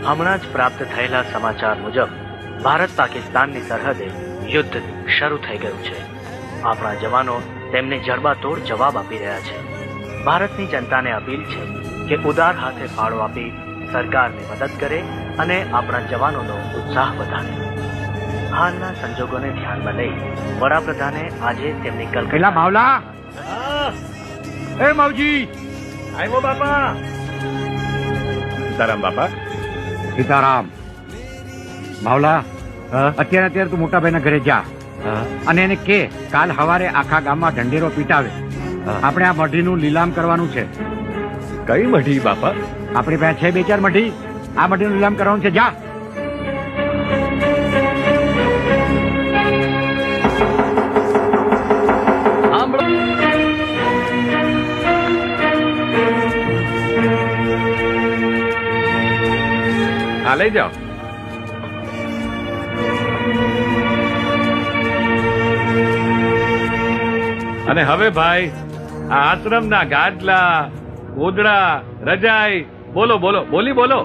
હમણાં જ પ્રાપ્ત થયેલા સમાચાર મુજબ ભારત પાકિસ્તાનની સરહદે યુદ્ધ શરૂ થઈ ગયું છે. આપણા જવાનો તેમને જડબાતોડ જવાબ આપી રહ્યા છે. ભારતની જનતાને અપીલ છે કે ઉદાર હાથે ફાળો આપી સરકારને મદદ કરે અને આપણા જવાનોનો ઉત્સાહ વધારે. હાલના સંજોગોને ધ્યાનમાં લઈ વડાપ્રધાને આજે તેમની પેલા માવલા, એ માવજી, આવ્યો બાપા. સીતારામ બાપા. સીતારામ. માવલા, અત્યારે તું મોટા ભાઈના ઘરે જા અને એને કે કાલ સવારે આખા ગામમાં ઢંઢેરો પીટાવે. આપણે આ મઢીનું લીલામ કરવાનું છે. કઈ મઢી બાપા? આપણી પાસે છે 2-4 મઢી. આ મઢીનું લીલામ કરવાનું છે. જા. હા, લઈ જાઓ. અને હવે ભાઈ, આ આશ્રમના ગાદલા, ગોદડા, રજાઈ, બોલો બોલો, બોલી બોલો,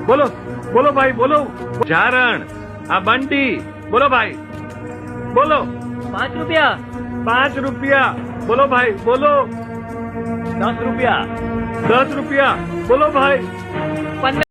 બોલો બોલો ભાઈ, બોલો. જારણ, આ બંટી, બોલો ભાઈ, બોલો. 5 રૂપિયા. 5 રૂપિયા, બોલો ભાઈ, બોલો. 10 રૂપિયા. 10 રૂપિયા, બોલો ભાઈ.